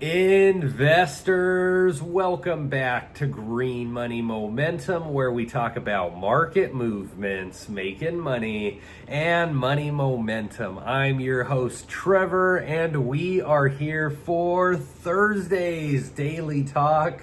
Investors, welcome back to Green Money Momentum, where we talk about market movements, making money, and money momentum. I'm your host, Trevor, and we are here for Thursday's daily talk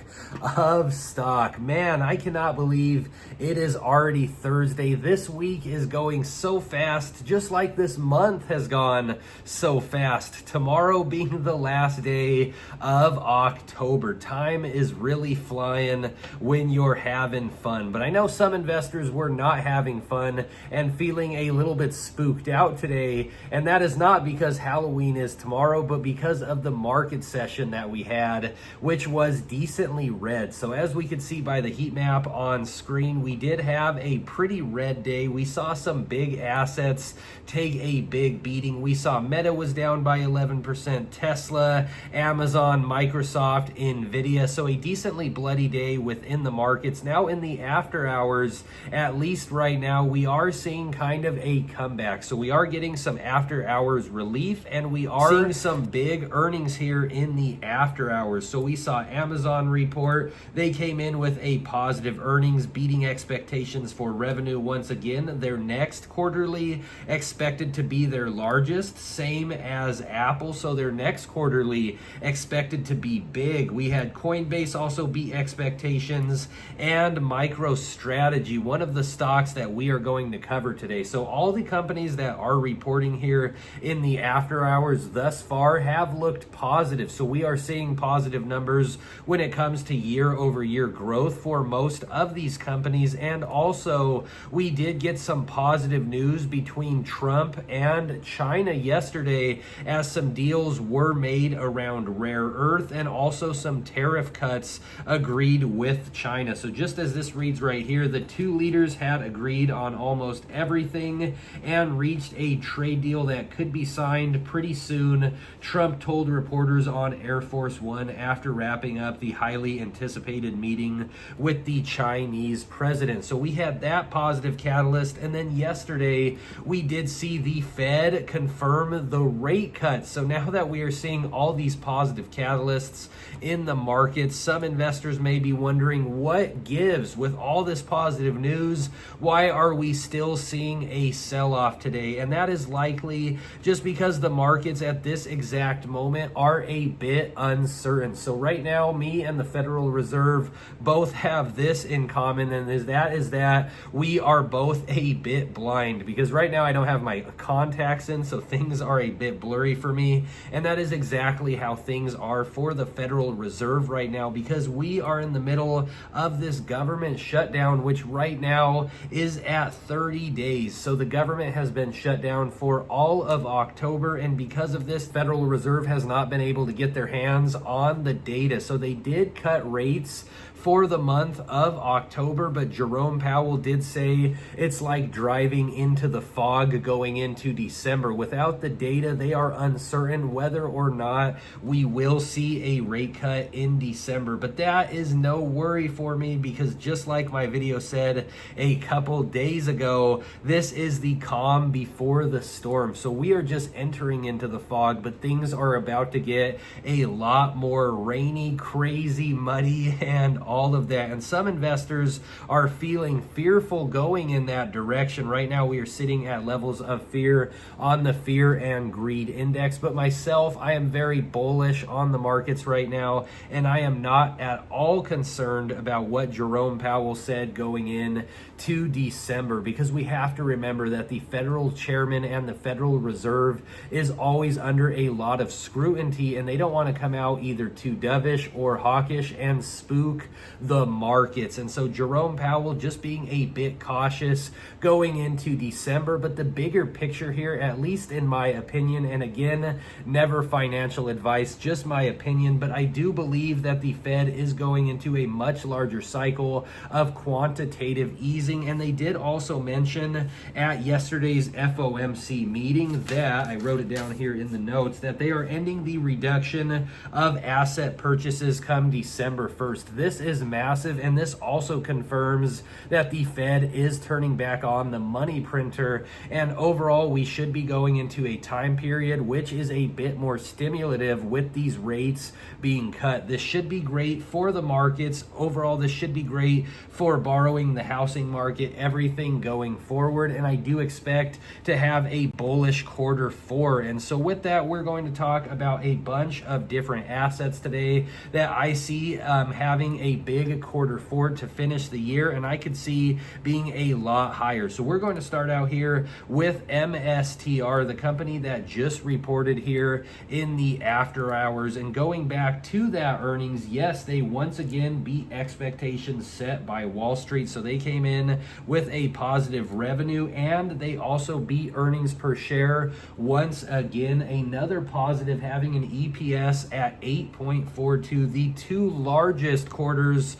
of stock. Man, I cannot believe it is already Thursday. This week is going so fast, just like this month has gone so fast. Tomorrow being the last day of October. Time is really flying when you're having fun. But I know some investors were not having fun and feeling a little bit spooked out today. And that is not because Halloween is tomorrow, but because of the market session that we had, which was decently red. So as we could see by the heat map on screen, we did have a pretty red day. We saw some big assets take a big beating. We saw Meta was down by 11%, Tesla, Amazon, Microsoft, Nvidia. So a decently bloody day within the markets. Now in the after hours, at least right now, we are seeing kind of a comeback. So we are getting some after hours relief, and we are seeing some big earnings here in the after hours. So we saw Amazon report. They came in with a positive earnings, beating expectations for revenue once again. Their next quarterly expected to be their largest, same as Apple. So their next quarterly expected to be big. We had Coinbase also beat expectations, and MicroStrategy, one of the stocks that we are going to cover today. So all the companies that are reporting here in the after hours thus far have looked positive. So we are seeing positive numbers when it comes to year over year growth for most of these companies. And also we did get some positive news between Trump and China yesterday, as some deals were made around rare earth, and also some tariff cuts agreed with China. So just as this reads right here, the two leaders had agreed on almost everything and reached a trade deal that could be signed pretty soon, Trump told reporters on Air Force One after wrapping up the highly anticipated meeting with the Chinese president. So we had that positive catalyst, and then yesterday we did see the Fed confirm the rate cuts. So now that we are seeing all these positive catalysts in the market, some investors may be wondering what gives with all this positive news. Why are we still seeing a sell-off today? And that is likely just because the markets at this exact moment are a bit uncertain. So right now, me and the Federal Reserve both have this in common, and is that we are both a bit blind, because right now I don't have my contacts in, so things are a bit blurry for me. And that is exactly how things are for the Federal Reserve right now, because we are in the middle of this government shutdown, which right now is at 30 days. So the government has been shut down for all of October, and because of this, Federal Reserve has not been able to get their hands on the data. So they did cut rates for the month of October, but Jerome Powell did say it's like driving into the fog going into December. Without the data, they are uncertain whether or not we will see a rate cut in December. But that is no worry for me, because just like my video said a couple days ago, this is the calm before the storm. So we are just entering into the fog, but things are about to get a lot more rainy, crazy, muddy, and all of that. And some investors are feeling fearful going in that direction. Right now we are sitting at levels of fear on the fear and greed index, but myself, I am very bullish on the markets right now, and I am not at all concerned about what Jerome Powell said going in to December, because we have to remember that the federal chairman and the Federal Reserve is always under a lot of scrutiny, and they don't want to come out either too dovish or hawkish and spook the markets. And so Jerome Powell just being a bit cautious going into December. But the bigger picture here, at least in my opinion, and again, never financial advice, just my opinion, but I do believe that the Fed is going into a much larger cycle of quantitative easing. And they did also mention at yesterday's FOMC meeting that, I wrote it down here in the notes, that they are ending the reduction of asset purchases come December 1st. This is massive, and this also confirms that the Fed is turning back on the money printer, and overall we should be going into a time period which is a bit more stimulative with these rates being cut. This should be great for the markets. Overall, this should be great for borrowing, the housing market, everything going forward, and I do expect to have a bullish Q4. And so with that, we're going to talk about a bunch of different assets today that I see having a big Q4 to finish the year, and I could see being a lot higher. So we're going to start out here with MSTR, the company that just reported here in the after hours. And going back to that earnings, yes, they once again beat expectations set by Wall Street. So they came in with a positive revenue, and they also beat earnings per share once again. Another positive, having an EPS at 8.42, the two largest quarters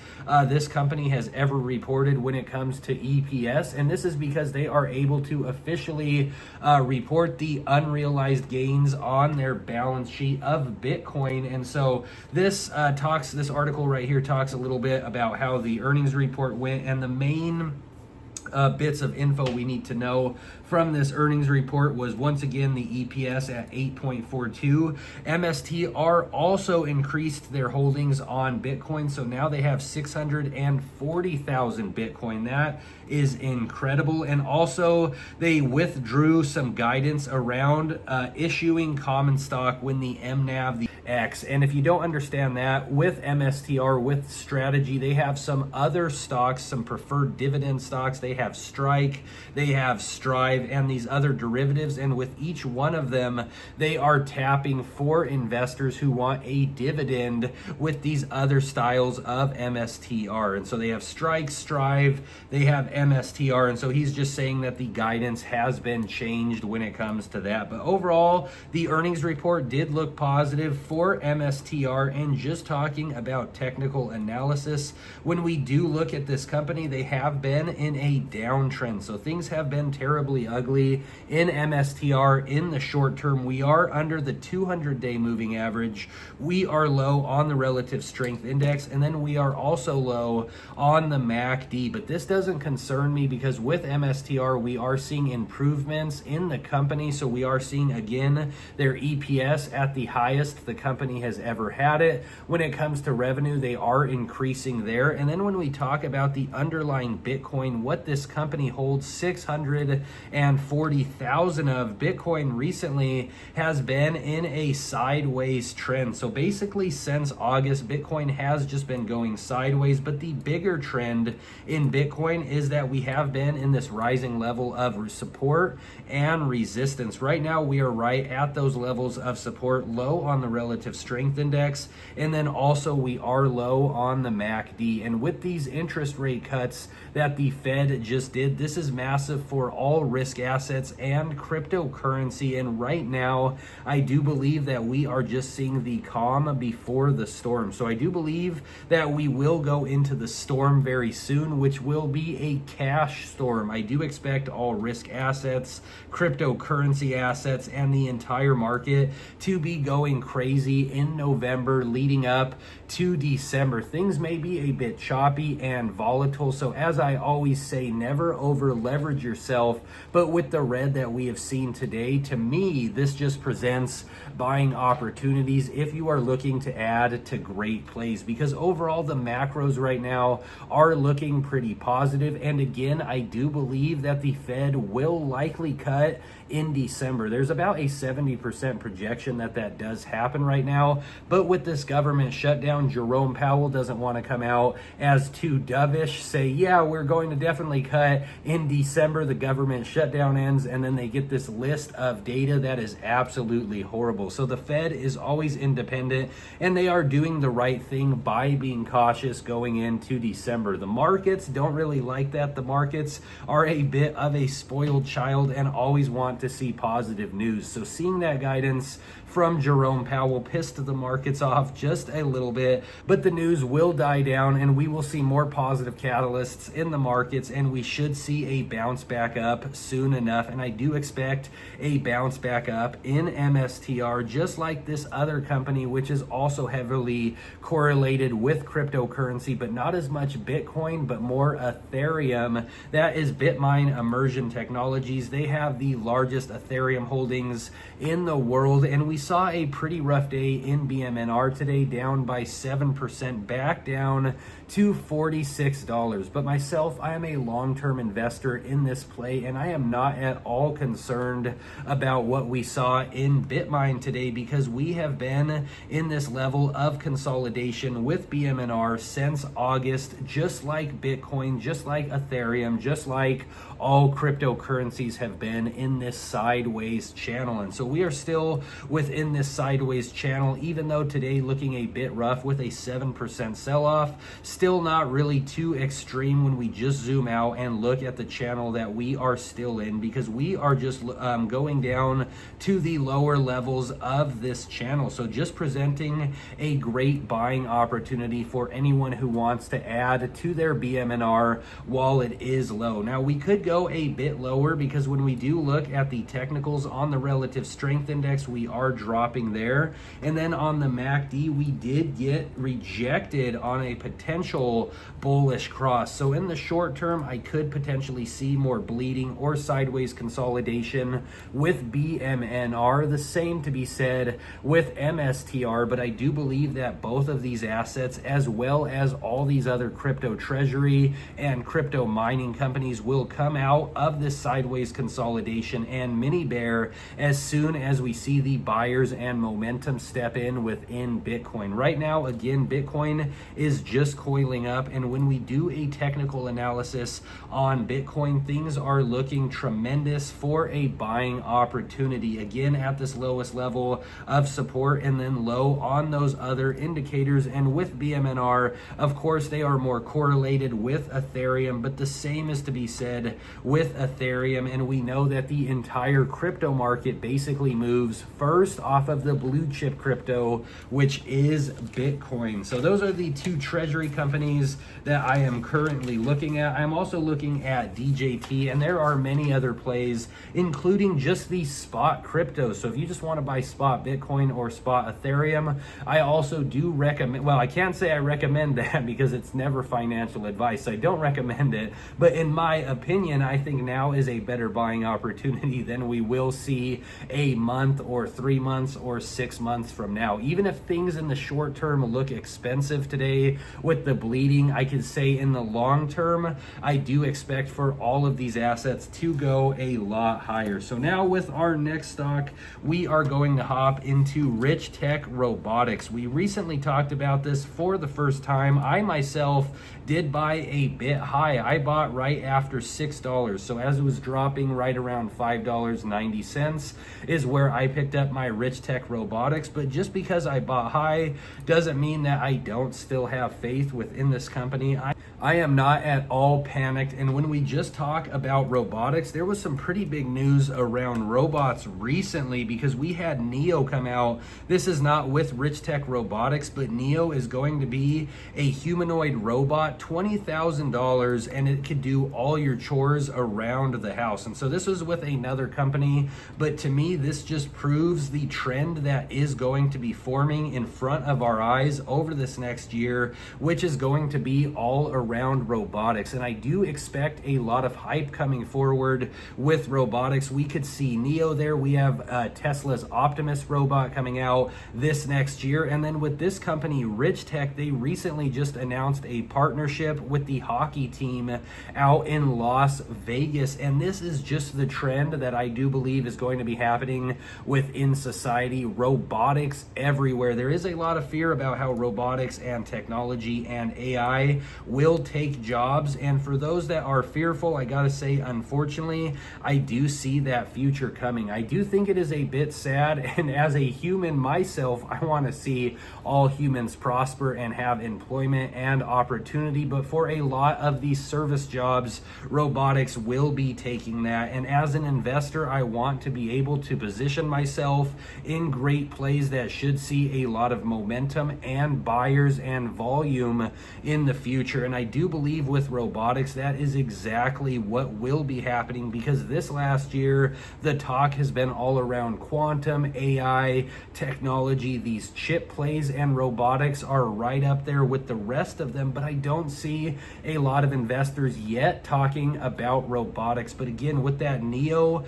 this company has ever reported when it comes to EPS. And this is because they are able to officially report the unrealized gains on their balance sheet of Bitcoin. And so this article right here talks a little bit about how the earnings report went, and the main bits of info we need to know from this earnings report was once again the EPS at 8.42. MSTR also increased their holdings on Bitcoin, so now they have 640,000 Bitcoin. That is incredible. And also they withdrew some guidance around issuing common stock when the MNAV, the X. And if you don't understand that, with MSTR, with Strategy, they have some other stocks, some preferred dividend stocks. They have Strike, they have Strive, and these other derivatives. And with each one of them, they are tapping for investors who want a dividend with these other styles of MSTR. And so they have Strike, Strive, they have MSTR. And so he's just saying that the guidance has been changed when it comes to that. But overall, the earnings report did look positive for MSTR. And just talking about technical analysis, when we do look at this company, they have been in a downtrend. So things have been terribly ugly in MSTR in the short term. We are under the 200-day moving average. We are low on the relative strength index, and then we are also low on the MACD. But this doesn't concern me because with MSTR, we are seeing improvements in the company. So we are seeing again their EPS at the highest the company has ever had it. When it comes to revenue, they are increasing there. And then when we talk about the underlying Bitcoin, what this company holds 640,000 of Bitcoin recently has been in a sideways trend. So basically since August, Bitcoin has just been going sideways, but the bigger trend in Bitcoin is that we have been in this rising level of support and resistance. Right now we are right at those levels of support, low on the relative strength index, and then also we are low on the MACD. And with these interest rate cuts that the Fed just did, this is massive for all risk assets and cryptocurrency. And right now, I do believe that we are just seeing the calm before the storm. So I do believe that we will go into the storm very soon, which will be a cash storm. I do expect all risk assets, cryptocurrency assets, and the entire market to be going crazy in November leading up to December. Things may be a bit choppy and volatile. So as I always say, never over leverage yourself. But with the red that we have seen today, to me, this just presents buying opportunities if you are looking to add to great plays, because overall the macros right now are looking pretty positive. And again, I do believe that the Fed will likely cut in December. There's about a 70% projection that does happen right now. But with this government shutdown, Jerome Powell doesn't want to come out as too dovish, say, yeah, we're going to definitely cut in December. The government shutdown ends, and then they get this list of data that is absolutely horrible. So the Fed is always independent, and they are doing the right thing by being cautious going into December. The markets don't really like that. The markets are a bit of a spoiled child and always want to see positive news. So seeing that guidance from Jerome Powell pissed the markets off just a little bit, but the news will die down and we will see more positive catalysts in the markets, and and we should see a bounce back up soon enough. And I do expect a bounce back up in MSTR, just like this other company, which is also heavily correlated with cryptocurrency, but not as much Bitcoin, but more Ethereum. That is Bitmine Immersion Technologies. They have the largest Ethereum holdings in the world, and we saw a pretty rough day in BMNR today, down by 7%, back down to $46. But myself, I am a long-term investor in this play, and I am not at all concerned about what we saw in Bitmine today, because we have been in this level of consolidation with BMNR since August, just like Bitcoin, just like Ethereum, just like all cryptocurrencies have been in this sideways channel. And so we are still within this sideways channel, even though today looking a bit rough with a 7% sell-off. Still not really too extreme when we just zoom out and look at the channel that we are still in, because we are just going down to the lower levels of this channel. So just presenting a great buying opportunity for anyone who wants to add to their BMNR while it is low. Now we could go a bit lower, because when we do look at the technicals on the relative strength index, we are dropping there. And then on the MACD, we did get rejected on a potential bullish cross. So in the short term, I could potentially see more bleeding or sideways consolidation with BMNR. The same to be said with MSTR, but I do believe that both of these assets, as well as all these other crypto treasury and crypto mining companies, will come out of this sideways consolidation and mini bear as soon as we see the buyers and momentum step in within Bitcoin. Right now, again, Bitcoin is just coiling up, and when we do a technical analysis on Bitcoin, things are looking tremendous for a buying opportunity, again at this lowest level of support, and then low on those other indicators. And with BMNR, of course, they are more correlated with Ethereum, but the same is to be said with Ethereum. And we know that the entire crypto market basically moves first off of the blue chip crypto, which is Bitcoin. So those are the two treasury companies that I am currently looking at. I'm also looking at DJT, and there are many other plays, including just the spot crypto. So if you just want to buy spot Bitcoin or spot Ethereum, I also do recommend, well, I can't say I recommend that because it's never financial advice. I don't recommend it, but in my opinion, I think now is a better buying opportunity than we will see a month or 3 months or 6 months from now. Even if things in the short term look expensive today with the bleeding, I could say in the long term, I do expect for all of these assets to go a lot higher. So now with our next stock, we are going to hop into Rich Tech Robotics. We recently talked about this for the first time. I myself did buy a bit high. I bought right after $6. So as it was dropping right around $5.90 is where I picked up my Rich Tech Robotics. But just because I bought high doesn't mean that I don't still have faith within this company. I am not at all panicked. And when we just talk about robotics, there was some pretty big news around robots recently, because we had NEO come out. This is not with Rich Tech Robotics, but NEO is going to be a humanoid robot, $20,000, and it could do all your chores around the house. And so this was with another company, but to me, this just proves the trend that is going to be forming in front of our eyes over this next year, which is going to be all around robotics. And I do expect a lot of hype coming forward with robotics. We could see NEO there. We have Tesla's Optimus robot coming out this next year. And then with this company, Rich Tech, they recently just announced a partnership with the hockey team out in Las Vegas. And this is just the trend that I do believe is going to be happening within society. Robotics everywhere. There is a lot of fear about how robotics and technology and AI will take jobs. And for those that are fearful, I gotta say, unfortunately, I do see that future coming. I do think it is a bit sad. And as a human myself, I want to see all humans prosper and have employment and opportunity. But for a lot of these service jobs, robotics will be taking that. And as an investor, I want to be able to position myself in great plays that should see a lot of momentum and buyers and volume in the future. And I do believe with robotics, that is exactly what will be happening, because this last year, the talk has been all around quantum, AI, technology. These chip plays and robotics are right up there with the rest of them, but I don't see a lot of investors yet talking about robotics. But again, with that NEO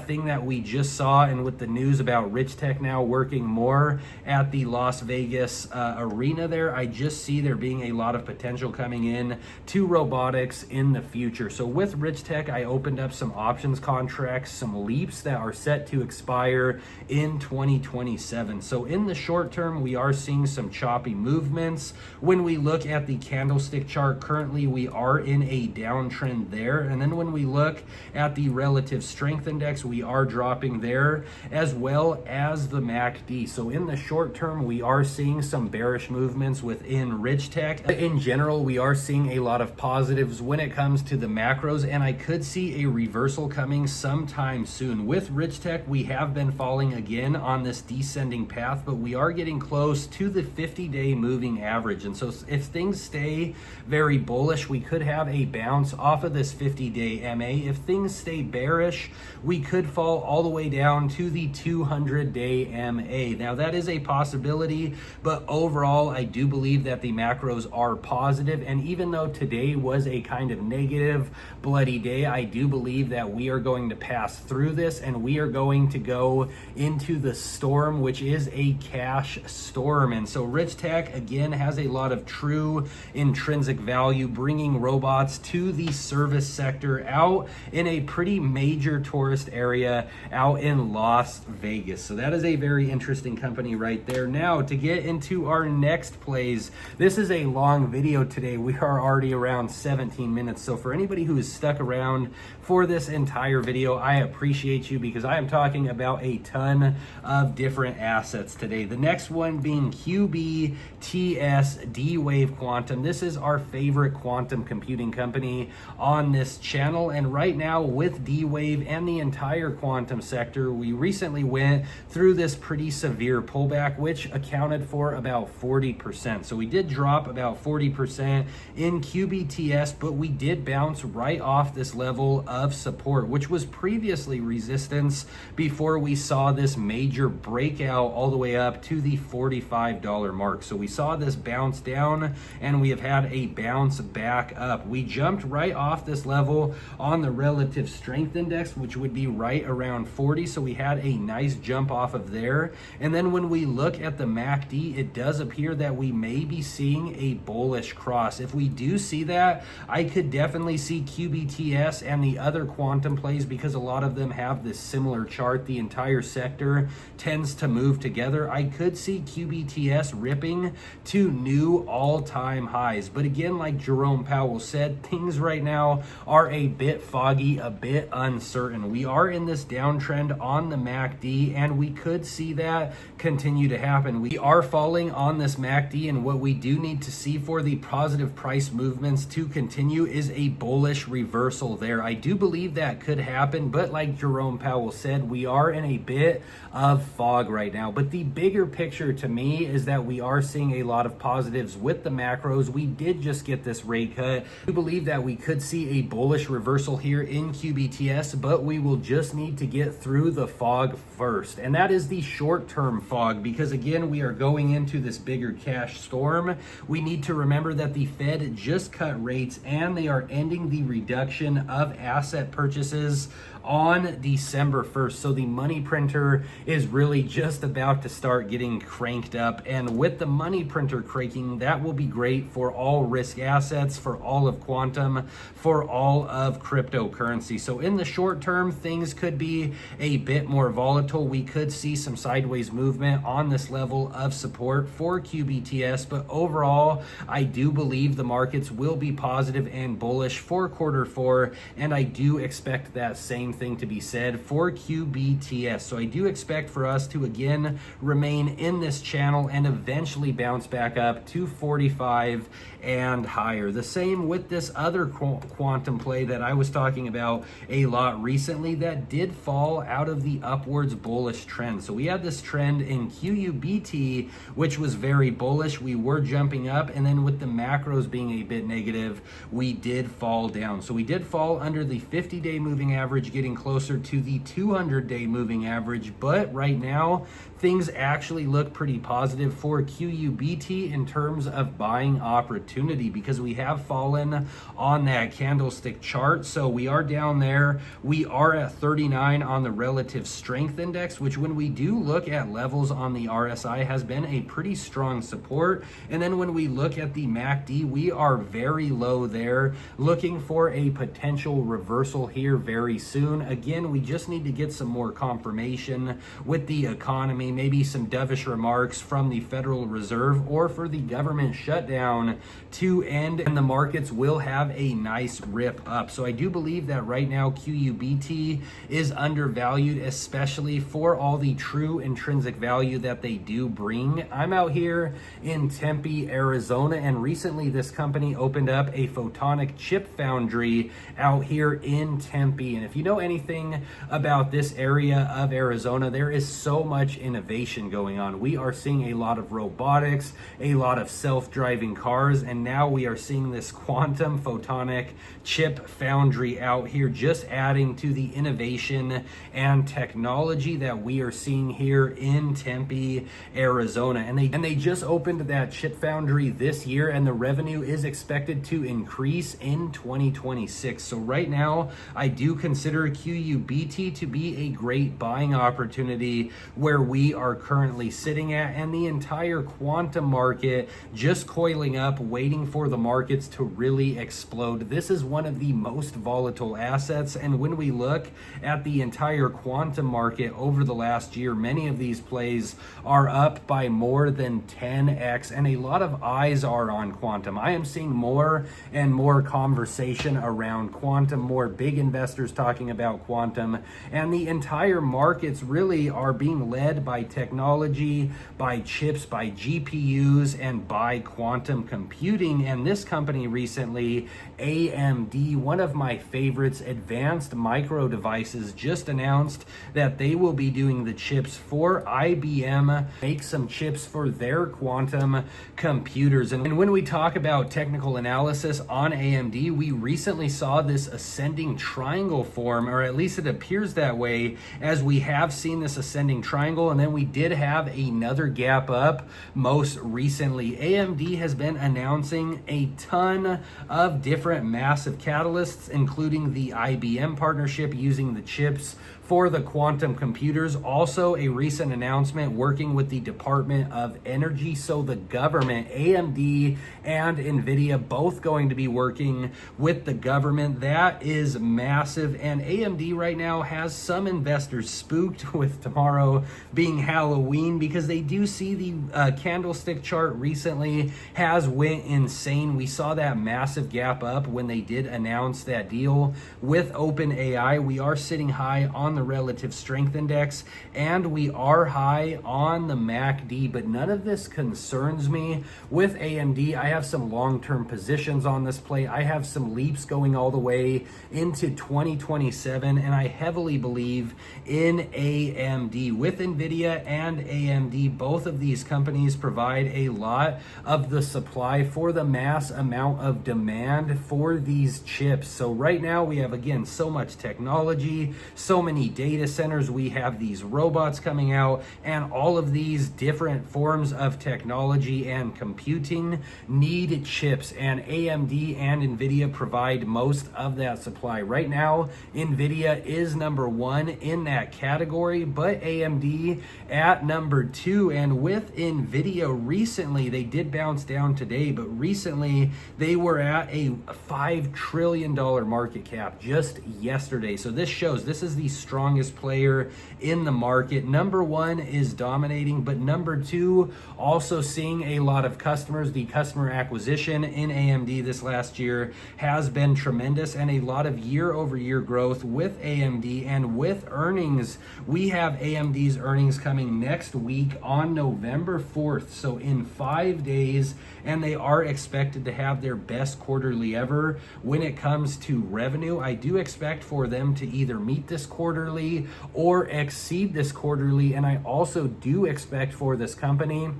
thing that we just saw, and with the news about Rich Tech now working more at the Las Vegas arena there, I just see there being a lot of potential coming in to robotics in the future. So with Rich Tech, I opened up some options contracts, some leaps that are set to expire in 2027. So in the short term, we are seeing some choppy movements. When we look at the candlestick chart, currently we are in a downtrend there. And then when we look at the relative strength index, we are dropping there, as well as the MACD. So in the short term, we are seeing some bearish movements within Rich Tech. In general, we are seeing a lot of positives when it comes to the macros, and I could see a reversal coming sometime soon. With Rich Tech, we have been falling again on this descending path, but we are getting close to the 50-day moving average. And so if things stay very bullish, we could have a bounce off of this 50-day MA. If things stay bearish, we could fall all the way down to the 200-day MA. Now that is a possibility, but overall, I do believe that the macros are positive. And even though today was a kind of negative, bloody day, I do believe that we are going to pass through this, and we are going to go into the storm, which is a cash storm. And so Rich Tech, again, has a lot of true intrinsic value, bringing robots to the service sector out in a pretty major tourist area out in Las Vegas. So that is a very interesting company right there. Now, to get into our next plays, this is a long video today. We are already around 17 minutes. So for anybody who is stuck around for this entire video, I appreciate you, because I am talking about a ton of different assets today. The next one being QBTS D-Wave Quantum. This is our favorite quantum computing company on this channel, and right now with D-Wave and the entire quantum sector, we recently went through this pretty severe pullback, which accounted for about 40%. So we did drop about 40% in QBTS, but we did bounce right off this level of support, which was previously resistance before we saw this major breakout all the way up to the $45 mark. So we saw this bounce down, and we have had a bounce back up. We jumped right off this level on the relative strength index, which would be right around 40. So we had a nice jump off of there. And then when we look at the MACD, it does appear that we may be seeing a bullish cross. If we do see that, I could definitely see QBTS and the other quantum plays, because a lot of them have this similar chart. The entire sector tends to move together. I could see QBTS ripping to new all-time highs. But again, like Jerome Powell said, things right now are a bit foggy, a bit uncertain. We are in this downtrend on the MACD, and we could see that continue to happen. We are falling on this MACD, and what we do need to see for the positive price movements to continue is a bullish reversal there. I do believe that could happen, but like Jerome Powell said, we are in a bit of fog right now. But the bigger picture to me is that we are seeing a lot of positives with the macros. We did just get this rate cut. We believe that we could see a bullish reversal here in QBTS, but we will just need to get through the fog first. And that is the short-term fog, because again, we are going into this bigger cash storm. We need to remember that the Fed just cut rates, and they are ending the reduction of asset purchases on December 1st. So the money printer is really just about to start getting cranked up. And with the money printer cranking, that will be great for all risk assets, for all of quantum, for all of cryptocurrency. So in the short term, things could be a bit more volatile. We could see some sideways movement on this level of support for QBTS, but overall, I do believe the markets will be positive and bullish for quarter four, and I do expect that same same thing to be said for QBTS. So I do expect for us to again remain in this channel and eventually bounce back up to 45 and higher. The same with this other quantum play that I was talking about a lot recently that did fall out of the upwards bullish trend. So we had this trend in QUBT, which was very bullish. We were jumping up, and then with the macros being a bit negative, we did fall down. So we did fall under the 50-day moving average, getting closer to the 200-day moving average. But right now, things actually look pretty positive for QUBT in terms of buying opportunity, because we have fallen on that candlestick chart. So we are down there. We are at 39 on the relative strength index, which when we do look at levels on the RSI has been a pretty strong support. And then when we look at the MACD, we are very low there, looking for a potential reversal here very soon. Again, we just need to get some more confirmation with the economy, maybe some dovish remarks from the Federal Reserve or for the government shutdown to end, and the markets will have a nice rip up. So I do believe that right now QUBT is undervalued, especially for all the true intrinsic value that they do bring. I'm out here in Tempe, Arizona, and recently this company opened up a photonic chip foundry out here in Tempe. And if you know anything about this area of Arizona, there is so much innovation going on. We are seeing a lot of robotics, a lot of self-driving cars, and now we are seeing this quantum photonic chip foundry out here, just adding to the innovation and technology that we are seeing here in Tempe, Arizona. And they just opened that chip foundry this year, and the revenue is expected to increase in 2026. So right now, I do consider QUBT to be a great buying opportunity where we are currently sitting at, and the entire quantum market just coiling up, waiting for the markets to really explode. This is one of the most volatile assets, and when we look at the entire quantum market over the last year, many of these plays are up by more than 10x, and a lot of eyes are on quantum. I am seeing more and more conversation around quantum, more big investors talking about quantum, and the entire markets really are being led by technology, by chips, by GPUs, and by quantum computing. And this company recently, AMD, one of my favorites, Advanced Micro Devices, just announced that they will be doing the chips for IBM, make some chips for their quantum computers. And when we talk about technical analysis on AMD, we recently saw this ascending triangle form, or at least it appears that way, as we have seen this ascending triangle, and then we did have another gap up most recently. AMD has been announcing a ton of different massive catalysts, including the IBM partnership using the chips for the quantum computers. Also, a recent announcement working with the Department of Energy. So the government, AMD and NVIDIA, both going to be working with the government. That is massive. And AMD right now has some investors spooked with tomorrow being Halloween, because they do see the candlestick chart recently has went insane. We saw that massive gap up when they did announce that deal with OpenAI. We are sitting high on the relative strength index, and we are high on the MACD, but none of this concerns me. With AMD, I have some long-term positions on this play. I have some leaps going all the way into 2027, and I heavily believe in AMD. With NVIDIA and AMD, both of these companies provide a lot of the supply for the mass amount of demand for these chips. So right now we have, again, so much technology, so many data centers, we have these robots coming out, and all of these different forms of technology and computing need chips, and AMD and NVIDIA provide most of that supply. Right now, NVIDIA is number one in that category, but AMD at number two. And with NVIDIA recently, they did bounce down today, but recently they were at a $5 trillion market cap just yesterday. So this shows this is the strongest player in the market. Number one is dominating, but number two also seeing a lot of customers. The customer acquisition in AMD this last year has been tremendous, and a lot of year-over-year growth both with AMD and with earnings. We have AMD's earnings coming next week on November 4th, so in 5 days, and they are expected to have their best quarterly ever. When it comes to revenue, I do expect for them to either meet this quarterly or exceed this quarterly, and I also do expect for this company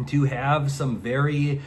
to have some very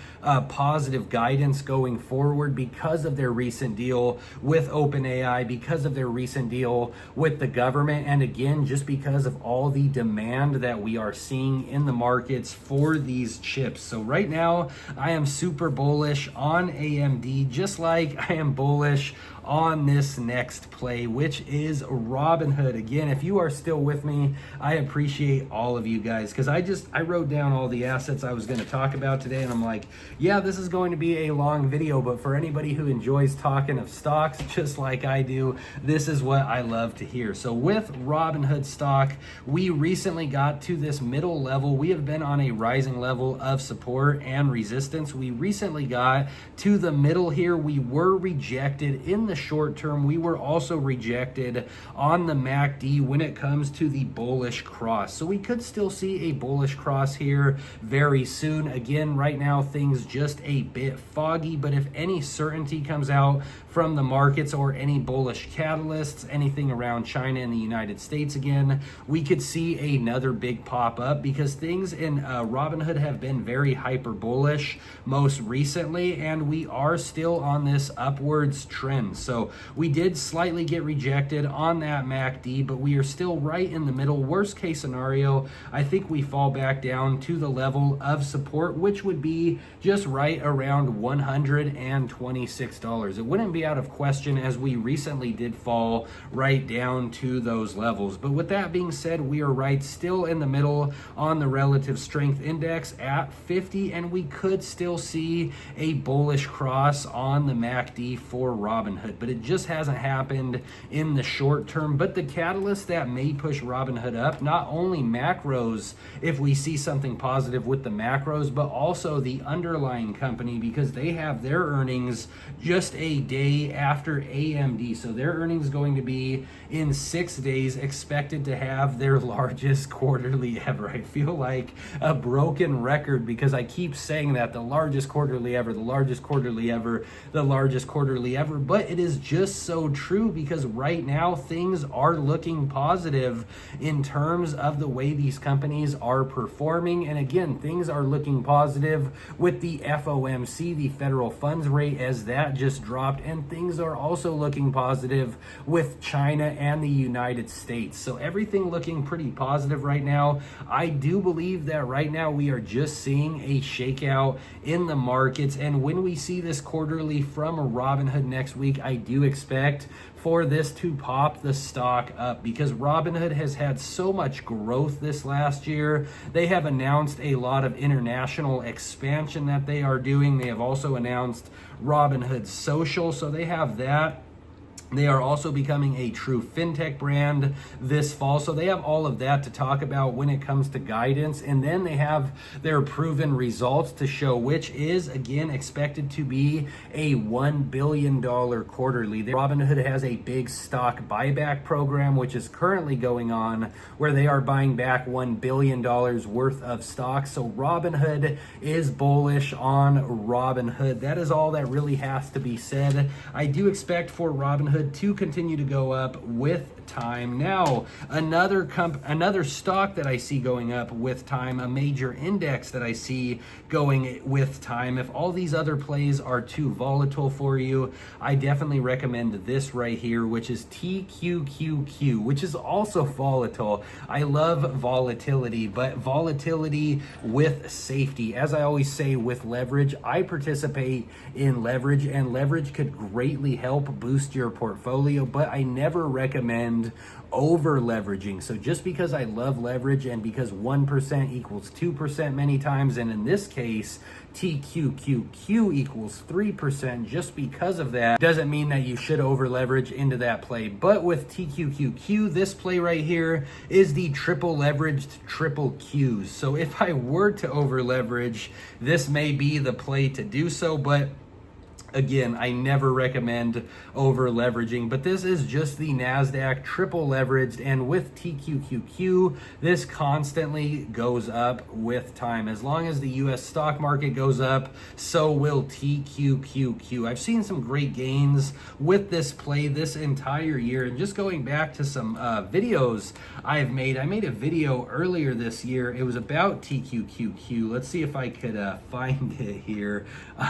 positive guidance going forward because of their recent deal with OpenAI, because of their recent deal with the government, and again, just because of all the demand that we are seeing in the markets for these chips. So right now, I am super bullish on AMD, just like I am bullish on this next play, which is Robinhood. Again, if you are still with me, I appreciate all of you guys, because I wrote down all the assets I was going to talk about today, and I'm like, yeah, this is going to be a long video, but for anybody who enjoys talking of stocks just like I do, this is what I love to hear. So with Robinhood stock, we recently got to this middle level. We have been on a rising level of support and resistance. We recently got to the middle here. We were rejected in the short term. We were also rejected on the MACD when it comes to the bullish cross. So we could still see a bullish cross here very soon. Again, right now things just a bit foggy, but if any certainty comes out from the markets or any bullish catalysts, anything around China and the United States again, we could see another big pop up, because things in Robinhood have been very hyper bullish most recently, and we are still on this upwards trend. So we did slightly get rejected on that MACD, but we are still right in the middle. Worst case scenario, I think we fall back down to the level of support, which would be just right around $126. It wouldn't be out of question, as we recently did fall right down to those levels. But with that being said, we are right still in the middle on the relative strength index at 50, and we could still see a bullish cross on the MACD for Robinhood, but it just hasn't happened in the short term. But the catalyst that may push Robinhood up, not only macros, if we see something positive with the macros, but also the underlying company, because they have their earnings just a day after AMD. So their earnings going to be in 6 days, expected to have their largest quarterly ever. I feel like a broken record because I keep saying that, the largest quarterly ever, the largest quarterly ever, the largest quarterly ever, but it is just so true, because right now things are looking positive in terms of the way these companies are performing. And again, things are looking positive with the FOMC, the federal funds rate, as that just dropped, and things are also looking positive with China and the United States. So everything looking pretty positive right now. I do believe that right now we are just seeing a shakeout in the markets, and when we see this quarterly from Robinhood next week, I do expect for this to pop the stock up, because Robinhood has had so much growth this last year. They have announced a lot of international expansion that they are doing. They have also announced Robinhood Social, so they have that. They are also becoming a true fintech brand this fall. So they have all of that to talk about when it comes to guidance. And then they have their proven results to show, which is, again, expected to be a $1 billion quarterly. Robinhood has a big stock buyback program, which is currently going on, where they are buying back $1 billion worth of stock. So Robinhood is bullish on Robinhood. That is all that really has to be said. I do expect for Robinhood to continue to go up with time. Now, another stock that I see going up with time, a major index that I see going with time. If all these other plays are too volatile for you, I definitely recommend this right here, which is TQQQ, which is also volatile. I love volatility, but volatility with safety. As I always say with leverage, I participate in leverage, and leverage could greatly help boost your portfolio, but I never recommend over leveraging. So just because I love leverage, and because 1% equals 2% many times, and in this case TQQQ equals 3%, just because of that doesn't mean that you should over leverage into that play. But with TQQQ, this play right here is the triple leveraged triple Qs. So if I were to over leverage, this may be the play to do so. But Again, I never recommend over leveraging, but this is just the NASDAQ triple leveraged, and with TQQQ, this constantly goes up with time. As long as the US stock market goes up, so will TQQQ. I've seen some great gains with this play this entire year, and just going back to some videos I've made. I made a video earlier this year. It was about TQQQ. Let's see if I could find it here.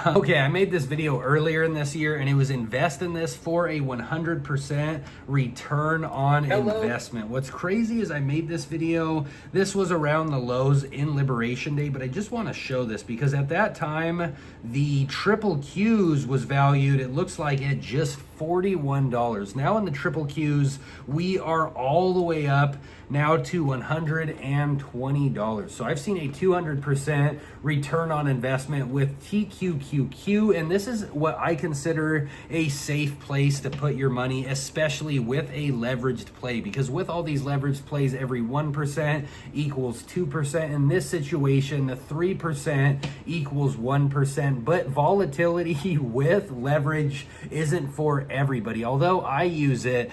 Okay, I made this video earlier in this year, and it was invest in this for a 100% return on investment. What's crazy is I made this video, this was around the lows in Liberation Day, but I just want to show this because at that time the triple Qs was valued, it looks like, at just $41. Now in the triple Qs, we are all the way up now to $120. So I've seen a 200% return on investment with TQQQ, and this is what I consider a safe place to put your money, especially with a leveraged play, because with all these leveraged plays, every 1% equals 2%. In this situation, the 3% equals 1%, but volatility with leverage isn't for everybody. Although I use it,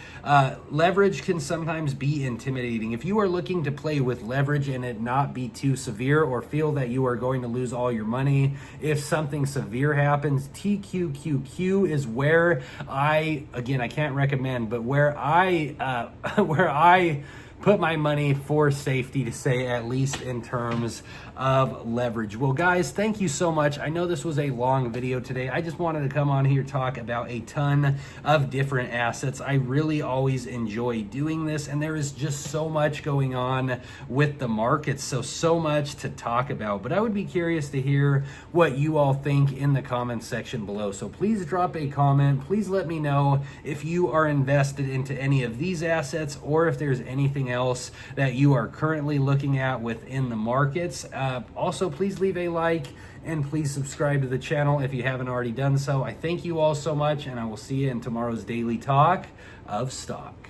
leverage can sometimes be intimidating. If you are looking to play with leverage and it not be too severe, or feel that you are going to lose all your money if something severe happens, TQQQ is where I can't recommend, but where I put my money for safety, to say, at least in terms of leverage. Well, guys, thank you so much. I know this was a long video today. I just wanted to come on here, talk about a ton of different assets. I really always enjoy doing this, and there is just so much going on with the markets, so much to talk about. But I would be curious to hear what you all think in the comment section below. So please drop a comment. Please let me know if you are invested into any of these assets, or if there's anything else that you are currently looking at within the markets. Also, please leave a like and please subscribe to the channel if you haven't already done so. I thank you all so much, and I will see you in tomorrow's daily talk of stock.